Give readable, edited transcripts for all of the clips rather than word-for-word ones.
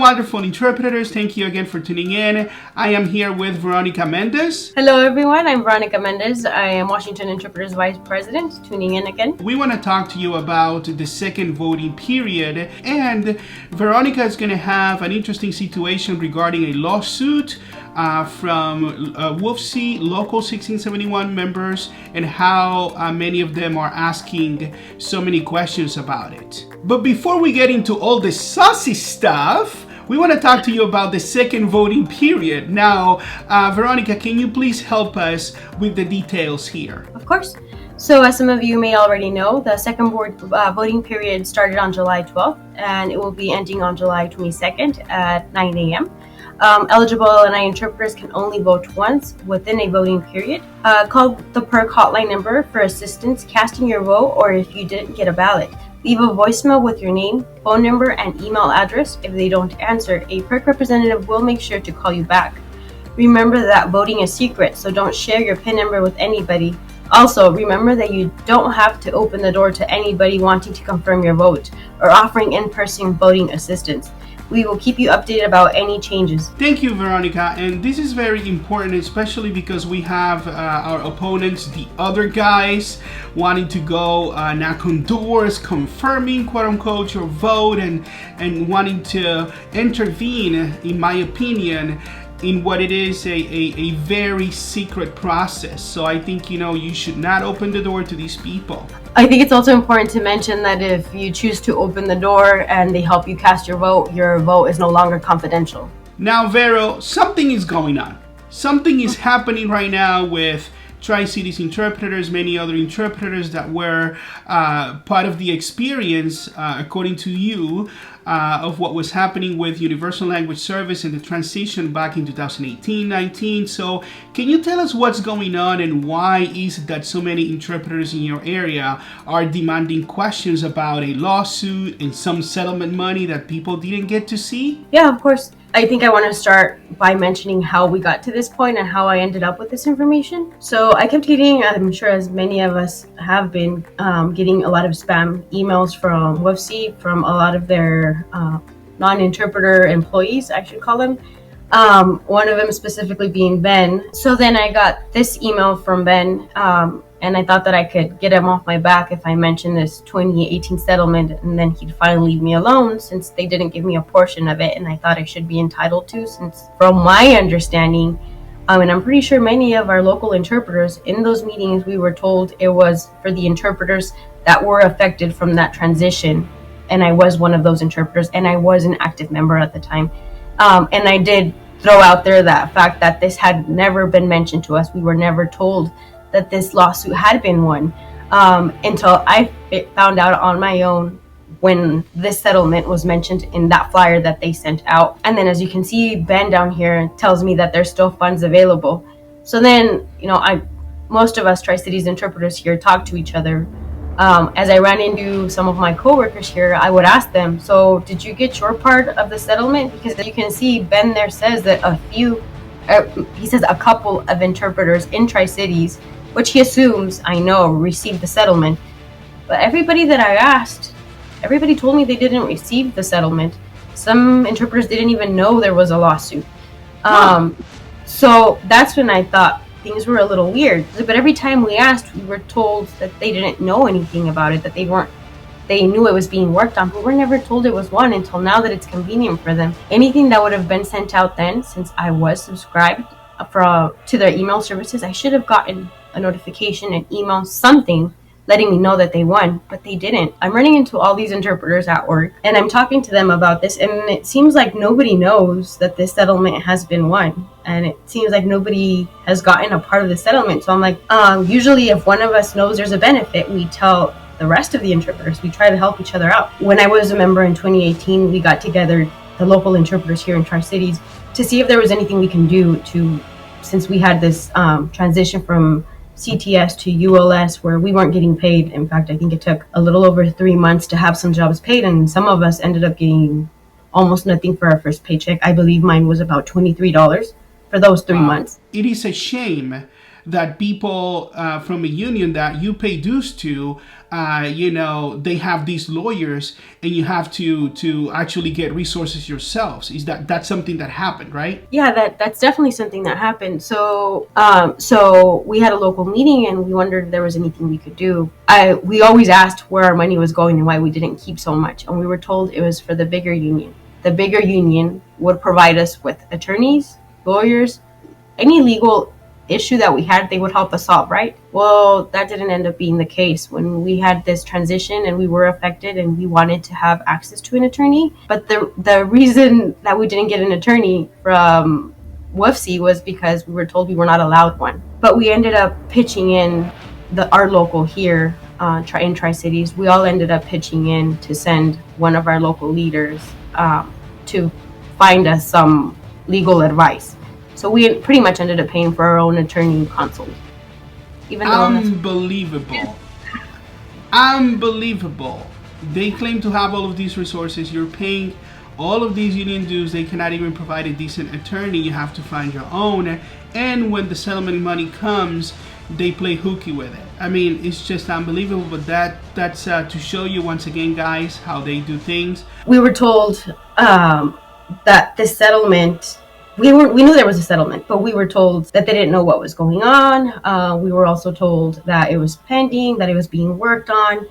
wonderful interpreters. Thank you again for tuning in. I am here with Veronica Mendez. Hello, everyone. I'm Veronica Mendez. I am Washington Interpreters Vice President, tuning in again. We want to talk to you about the second voting period, and Veronica is going to have an interesting situation regarding a lawsuit from WFSE Local 1671 members and how many of them are asking so many questions about it. But before we get into all the saucy stuff, we want to talk to you about the second voting period. Now, Veronica, can you please help us with the details here? Of course. So as some of you may already know, the second voting period started on July 12th, and it will be ending on July 22nd at 9 a.m. Eligible LNI interpreters can only vote once within a voting period. Call the PERC hotline number for assistance casting your vote, or if you didn't get a ballot. Leave a voicemail with your name, phone number, and email address. If they don't answer, a PERC representative will make sure to call you back. Remember that voting is secret, so don't share your PIN number with anybody. Also, remember that you don't have to open the door to anybody wanting to confirm your vote or offering in-person voting assistance. We will keep you updated about any changes. Thank you, Veronica. And this is very important, especially because we have our opponents, the other guys, wanting to go knock on doors, confirming, quote unquote, your vote and wanting to intervene, in my opinion, in what it is a very secret process. So I think, you should not open the door to these people. I think it's also important to mention that if you choose to open the door and they help you cast your vote is no longer confidential. Now, Vero, something is going on. Something is happening right now with Tri-Cities interpreters, many other interpreters that were part of the experience, according to you, of what was happening with Universal Language Service and the transition back in 2018-19. So can you tell us what's going on and why is it that so many interpreters in your area are demanding questions about a lawsuit and some settlement money that people didn't get to see? Yeah, of course. I think I want to start by mentioning how we got to this point and how I ended up with this information. So I kept getting, I'm sure as many of us have been, getting a lot of spam emails from WFSE, from a lot of their non-interpreter employees, I should call them. One of them specifically being Ben. So then I got this email from Ben, and I thought that I could get him off my back if I mentioned this 2018 settlement, and then he'd finally leave me alone since they didn't give me a portion of it, and I thought I should be entitled to, since from my understanding, and I'm pretty sure many of our local interpreters, in those meetings we were told it was for the interpreters that were affected from that transition, and I was one of those interpreters, and I was an active member at the time. And I did throw out there that fact that this had never been mentioned to us. We were never told that this lawsuit had been won until I found out on my own when this settlement was mentioned in that flyer that they sent out. And then as you can see, Ben down here tells me that there's still funds available. So then, most of us Tri-Cities interpreters here talk to each other. As I ran into some of my coworkers here, I would ask them, so did you get your part of the settlement? Because as you can see, Ben there says that he says a couple of interpreters in Tri-Cities, which he assumes, I know, received the settlement. But everybody that I asked, everybody told me they didn't receive the settlement. Some interpreters didn't even know there was a lawsuit. So that's when I thought things were a little weird. But every time we asked, we were told that they didn't know anything about it, that they knew it was being worked on, but we're never told it was won until now that it's convenient for them. Anything that would have been sent out then, since I was subscribed to their email services, I should have gotten a notification, an email, something letting me know that they won, but they didn't. I'm running into all these interpreters at work, and I'm talking to them about this, and it seems like nobody knows that this settlement has been won, and it seems like nobody has gotten a part of the settlement. So I'm like, usually if one of us knows there's a benefit, we tell the rest of the interpreters. We try to help each other out. When I was a member in 2018, we got together, the local interpreters here in Tri-Cities, to see if there was anything we can do since we had this transition from CTS to ULS where we weren't getting paid. In fact, I think it took a little over 3 months to have some jobs paid, and some of us ended up getting almost nothing for our first paycheck. I believe mine was about $23 for those 3 months. It is a shame that people from a union that you pay dues to, they have these lawyers, and you have to actually get resources yourselves. Is that's something that happened, right? Yeah, that's definitely something that happened. So we had a local meeting, and we wondered if there was anything we could do. We always asked where our money was going and why we didn't keep so much, and we were told it was for the bigger union. The bigger union would provide us with attorneys, lawyers, any legal issue that we had, they would help us solve, right? Well, that didn't end up being the case when we had this transition and we were affected and we wanted to have access to an attorney. But the reason that we didn't get an attorney from WFSE was because we were told we were not allowed one. But we ended up pitching in our local here in Tri-Cities. We all ended up pitching in to send one of our local leaders to find us some legal advice. So we pretty much ended up paying for our own attorney consult. Even though Unbelievable. They claim to have all of these resources. You're paying all of these union dues. They cannot even provide a decent attorney. You have to find your own. And when the settlement money comes, they play hooky with it. I mean, it's just unbelievable. But that's to show you once again, guys, how they do things. We were told that this settlement, we knew there was a settlement, but we were told that they didn't know what was going on. We were also told that it was pending, that it was being worked on.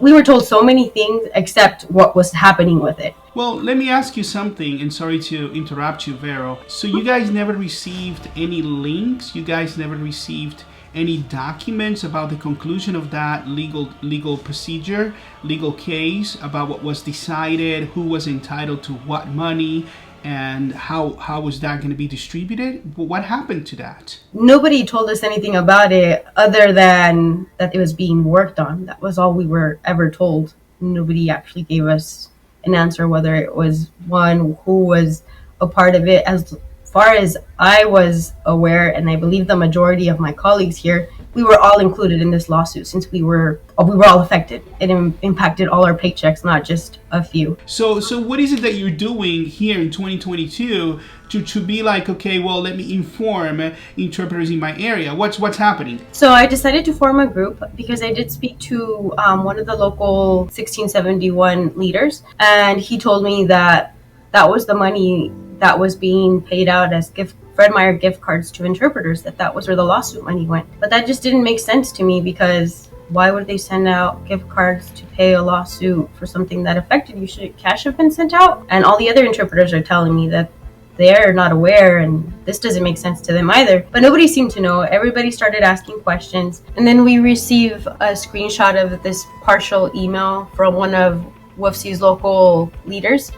We were told so many things except what was happening with it. Well, let me ask you something, and sorry to interrupt you, Vero. So you guys never received any links? You guys never received any documents about the conclusion of that legal procedure, legal case, about what was decided, who was entitled to what money, and how was that going to be distributed? What happened to that? Nobody told us anything about it other than that it was being worked on. That was all we were ever told. Nobody actually gave us an answer whether it was one who was a part of it. As far as I was aware, and I believe the majority of my colleagues here, we were all included in this lawsuit since we were all affected. It impacted all our paychecks, not just a few. So what is it that you're doing here in 2022 to be like, okay, well, let me inform interpreters in my area? What's happening? So I decided to form a group because I did speak to one of the local 1671 leaders, and he told me that was the money that was being paid out as Fred Meyer gift cards to interpreters, that was where the lawsuit money went. But that just didn't make sense to me, because why would they send out gift cards to pay a lawsuit for something that affected you? Should cash have been sent out? And all the other interpreters are telling me that they're not aware, and this doesn't make sense to them either. But nobody seemed to know. Everybody started asking questions. And then we receive a screenshot of this partial email from one of WFSE's local leaders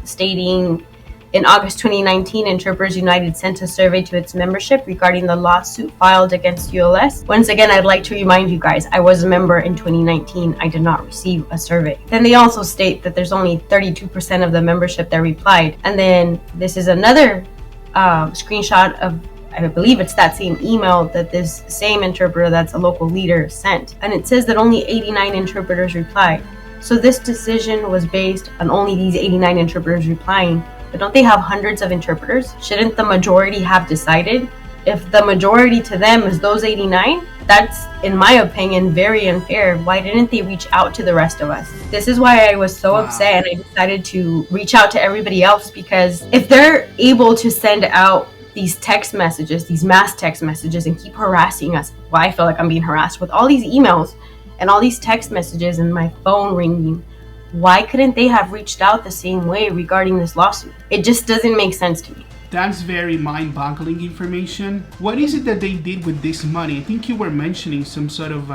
stating, in August 2019, Interpreters United sent a survey to its membership regarding the lawsuit filed against ULS. Once again, I'd like to remind you guys, I was a member in 2019. I did not receive a survey. Then they also state that there's only 32% of the membership that replied. And then this is another screenshot of, I believe it's that same email that this same interpreter that's a local leader sent. And it says that only 89 interpreters replied. So this decision was based on only these 89 interpreters replying. But don't they have hundreds of interpreters? Shouldn't the majority have decided? If the majority to them is those 89, that's, in my opinion, very unfair. Why didn't they reach out to the rest of us? This is why I was so upset, and I decided to reach out to everybody else, because if they're able to send out these text messages, these mass text messages, and keep harassing us, well, I feel like I'm being harassed with all these emails and all these text messages and my phone ringing, why couldn't they have reached out the same way regarding this lawsuit? It just doesn't make sense to me. That's very mind-boggling information. What is it that they did with this money? I think you were mentioning some sort of,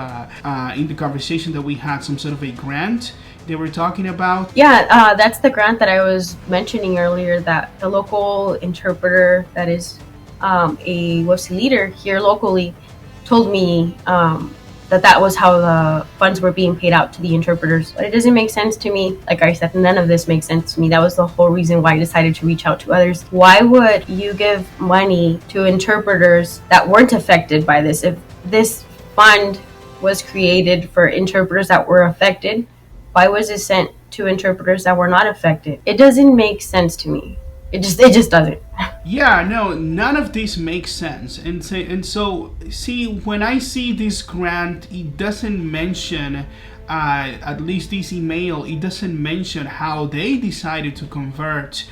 in the conversation that we had, some sort of a grant they were talking about. Yeah, that's the grant that I was mentioning earlier, that the local interpreter that is a WFSE leader here locally told me that was how the funds were being paid out to the interpreters. But it doesn't make sense to me. Like I said, none of this makes sense to me. That was the whole reason why I decided to reach out to others. Why would you give money to interpreters that weren't affected by this? If this fund was created for interpreters that were affected, why was it sent to interpreters that were not affected? It doesn't make sense to me. It just doesn't. Yeah, no, none of this makes sense. And so, see, when I see this grant, it doesn't mention, at least this email, it doesn't mention how they decided to convert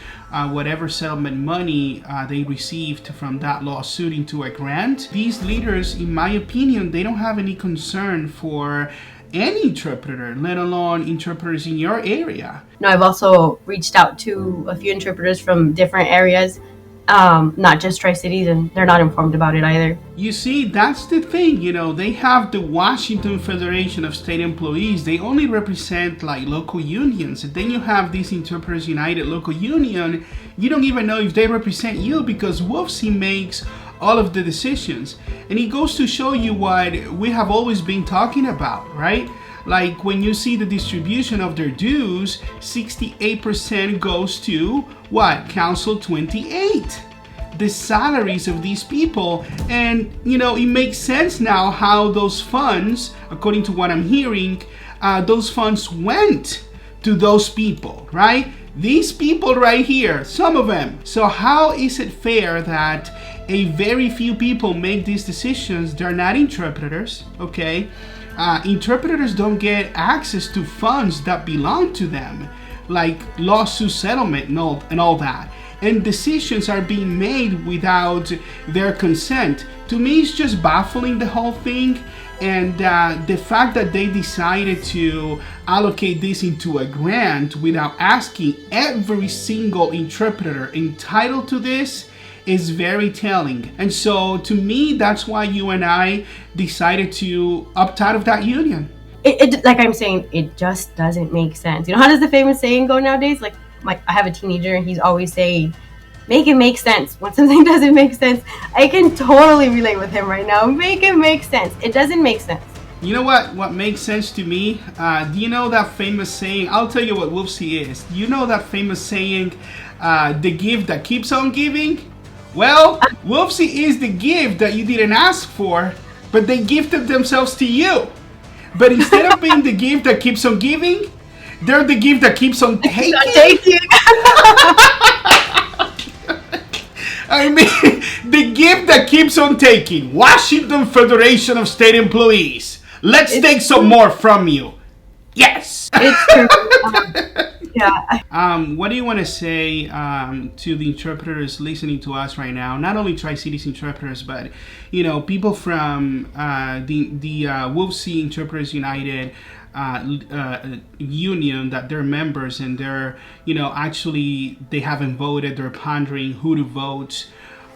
whatever settlement money they received from that lawsuit into a grant. These leaders, in my opinion, they don't have any concern for any interpreter, let alone interpreters in your area. No, I've also reached out to a few interpreters from different areas, not just Tri-Cities, and they're not informed about it either. You see, that's the thing, they have the Washington Federation of State Employees. They only represent like local unions. And then you have this Interpreters United local union. You don't even know if they represent you because WFSE makes all of the decisions. And it goes to show you what we have always been talking about, right? Like when you see the distribution of their dues, 68% goes to what? Council 28. The salaries of these people. And, it makes sense now how those funds, according to what I'm hearing, those funds went to those people, right? These people right here, some of them. So how is it fair that a very few people make these decisions? They're not interpreters, okay? Interpreters don't get access to funds that belong to them, like lawsuit settlement and all that. And decisions are being made without their consent. To me, it's just baffling, the whole thing. And the fact that they decided to allocate this into a grant without asking every single interpreter entitled to this is very telling. And so to me, that's why you and I decided to opt out of that union. It like I'm saying, it just doesn't make sense. How does the famous saying go nowadays? Like I have a teenager and he's always saying, make it make sense. When something doesn't make sense, I can totally relate with him right now. Make it make sense. It doesn't make sense. You know what makes sense to me? Do you know that famous saying? I'll tell you what WFSE is. Do you know that famous saying, the gift that keeps on giving? Well, WFSE is the gift that you didn't ask for, but they gifted themselves to you. But instead of being the gift that keeps on giving, they're the gift that keeps on taking. I mean, the gift that keeps on taking. Washington Federation of State Employees. Let's take some more from you. Yes. It's true. Yeah. What do you want to say to the interpreters listening to us right now? Not only Tri-Cities interpreters, but people from the WFSE Interpreters United union, that they're members, and they're actually they haven't voted. They're pondering who to vote.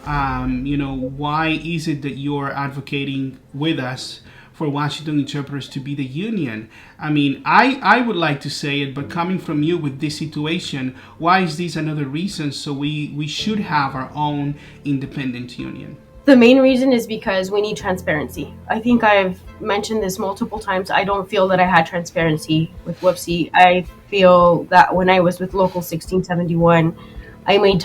Why is it that you're advocating with us for Washington interpreters to be the union? I mean, I would like to say it, but coming from you with this situation, why is this another reason so we should have our own independent union? The main reason is because we need transparency. I think I've mentioned this multiple times. I don't feel that I had transparency with WFSE. I feel that when I was with Local 1671, I made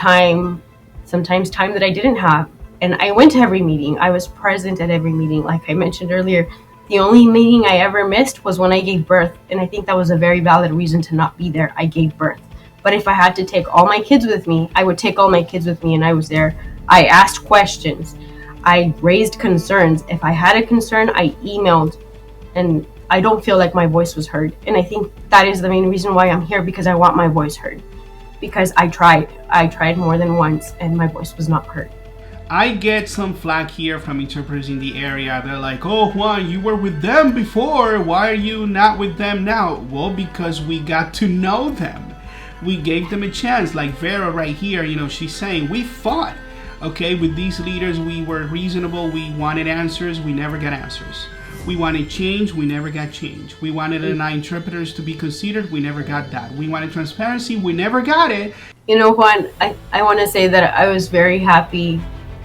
sometimes time that I didn't have. And I went to every meeting. I was present at every meeting. Like I mentioned earlier, the only meeting I ever missed was when I gave birth. And I think that was a very valid reason to not be there. I gave birth. But if I had to take all my kids with me, I would take all my kids with me, and I was there. I asked questions. I raised concerns. If I had a concern, I emailed. And I don't feel like my voice was heard. And I think that is the main reason why I'm here, because I want my voice heard. Because I tried more than once, and my voice was not heard. I get some flack here from interpreters in the area. They're like, oh, Juan, you were with them before. Why are you not with them now? Well, because we got to know them. We gave them a chance. Like Vera right here, she's saying, we fought. Okay, with these leaders, we were reasonable. We wanted answers. We never got answers. We wanted change. We never got change. We wanted interpreters to be considered. We never got that. We wanted transparency. We never got it. Juan, I want to say that I was very happy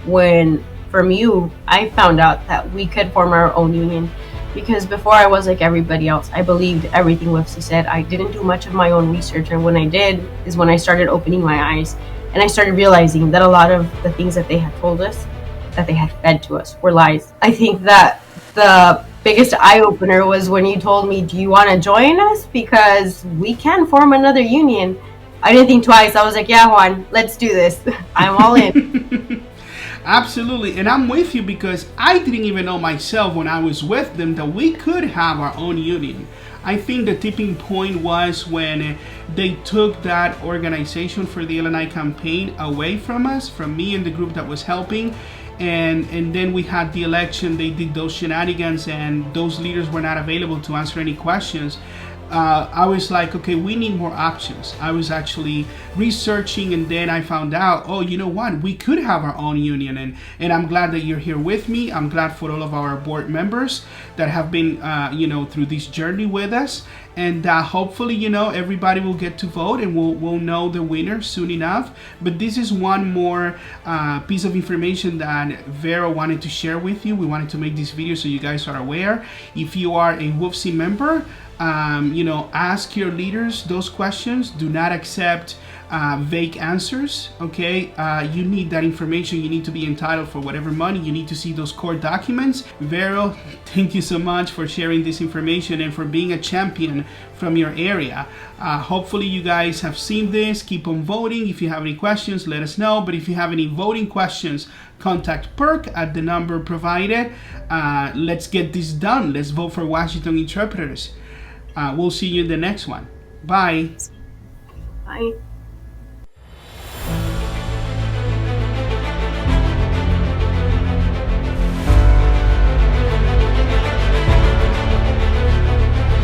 when, from you, I found out that we could form our own union. Because before I was like everybody else. I believed everything WFSE said. I didn't do much of my own research. And when I did is when I started opening my eyes. And I started realizing that a lot of the things that they had told us, that they had fed to us, were lies. I think that the biggest eye-opener was when you told me, do you want to join us? Because we can form another union. I didn't think twice. I was like, yeah, Juan, let's do this. I'm all in. Absolutely, and I'm with you because I didn't even know myself when I was with them that we could have our own union. I think the tipping point was when they took that organization for the LNI campaign away from us, from me and the group that was helping. And then we had the election, they did those shenanigans, and those leaders were not available to answer any questions. I was like, okay, we need more options. I was actually researching, and then I found out, oh, you know what? We could have our own union, and I'm glad that you're here with me. I'm glad for all of our board members that have been, through this journey with us. And hopefully, everybody will get to vote, and we'll know the winner soon enough. But this is one more piece of information that Vero wanted to share with you. We wanted to make this video so you guys are aware. If you are a WFSE member, ask your leaders those questions. Do not accept vague answers. Okay, you need that information. You need to be entitled for whatever money. You need to see those court documents. Vero, thank you so much for sharing this information and for being a champion from your area. Hopefully you guys have seen this. Keep on voting. If you have any questions, let us know. But if you have any voting questions, contact PERC at the number provided. Let's get this done. Let's vote for Washington interpreters. We'll see you in the next one. Bye. Bye.